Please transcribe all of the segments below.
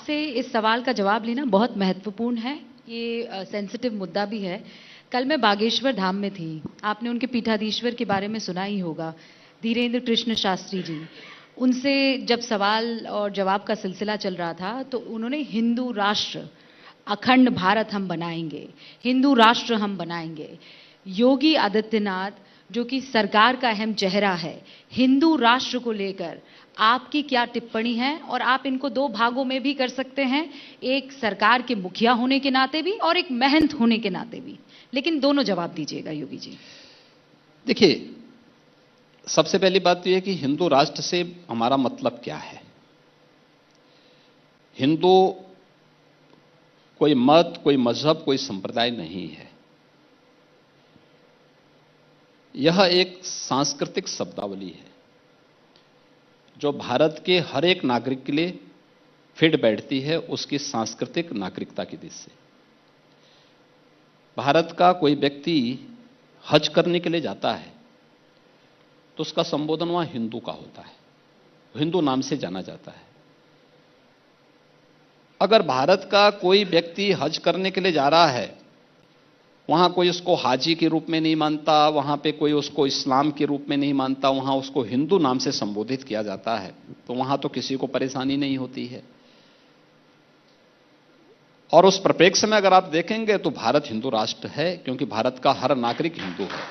आपसे इस सवाल का जवाब लेना बहुत महत्वपूर्ण है। ये सेंसिटिव मुद्दा भी है। कल मैं बागेश्वर धाम में थी। आपने उनके पीठाधीश्वर के बारे में सुना ही होगा, धीरेन्द्र कृष्ण शास्त्री जी। उनसे जब सवाल और जवाब का सिलसिला चल रहा था तो उन्होंने हिंदू राष्ट्र, अखंड भारत हम बनाएंगे, हिंदू राष्ट्र हम बनाएंगे। योगी आदित्यनाथ जो कि सरकार का अहम चेहरा है, हिंदू राष्ट्र को लेकर आपकी क्या टिप्पणी है? और आप इनको दो भागों में भी कर सकते हैं, एक सरकार के मुखिया होने के नाते भी और एक महंत होने के नाते भी, लेकिन दोनों जवाब दीजिएगा योगी जी। देखिए, सबसे पहली बात तो यह कि हिंदू राष्ट्र से हमारा मतलब क्या है। हिंदू कोई मत, कोई मजहब, कोई संप्रदाय नहीं है। यह एक सांस्कृतिक शब्दावली है जो भारत के हर एक नागरिक के लिए फिट बैठती है उसकी सांस्कृतिक नागरिकता की दृष्टि से। भारत का कोई व्यक्ति हज करने के लिए जाता है तो उसका संबोधन वहां हिंदू का होता है, हिंदू नाम से जाना जाता है। अगर भारत का कोई व्यक्ति हज करने के लिए जा रहा है, वहां कोई उसको हाजी के रूप में नहीं मानता, वहां पे कोई उसको इस्लाम के रूप में नहीं मानता, वहां उसको हिंदू नाम से संबोधित किया जाता है, तो वहां तो किसी को परेशानी नहीं होती है। और उस परिप्रेक्ष्य में अगर आप देखेंगे तो भारत हिंदू राष्ट्र है, क्योंकि भारत का हर नागरिक हिंदू है,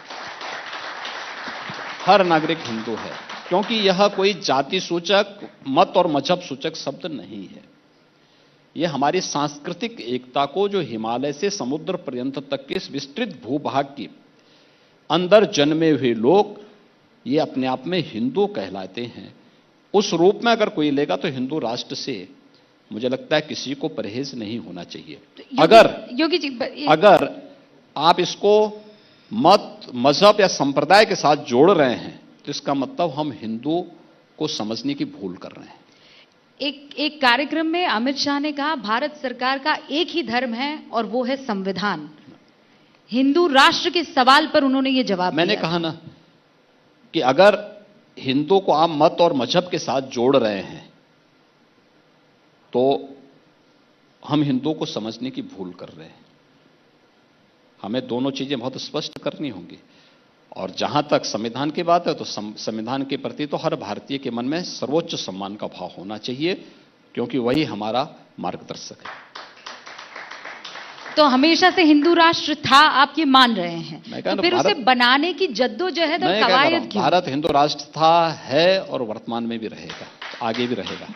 हर नागरिक हिंदू है, क्योंकि यह कोई जाति सूचक, मत और मजहब सूचक शब्द नहीं है। यह हमारी सांस्कृतिक एकता को, जो हिमालय से समुद्र पर्यंत तक के इस विस्तृत भूभाग के अंदर जन्मे हुए लोग ये अपने आप में हिंदू कहलाते हैं, उस रूप में अगर कोई लेगा तो हिंदू राष्ट्र से मुझे लगता है किसी को परहेज नहीं होना चाहिए। योगी जी, अगर आप इसको मत, मजहब या संप्रदाय के साथ जोड़ रहे हैं तो इसका मतलब हम हिंदू को समझने की भूल कर रहे हैं। एक कार्यक्रम में अमित शाह ने कहा भारत सरकार का एक ही धर्म है और वो है संविधान। हिंदू राष्ट्र के सवाल पर उन्होंने ये जवाब दिया। मैंने कहा ना कि अगर हिंदू को आप मत और मजहब के साथ जोड़ रहे हैं तो हम हिंदू को समझने की भूल कर रहे हैं। हमें दोनों चीजें बहुत स्पष्ट करनी होंगी। और जहां तक संविधान की बात है तो संविधान के प्रति तो हर भारतीय के मन में सर्वोच्च सम्मान का भाव होना चाहिए, क्योंकि वही हमारा मार्गदर्शक है। तो हमेशा से हिंदू राष्ट्र था, आप ये मान रहे हैं, तो फिर उसे बनाने की जद्दोजहद और कवायद क्यों? भारत हिंदू राष्ट्र था, है और वर्तमान में भी रहेगा, आगे भी रहेगा।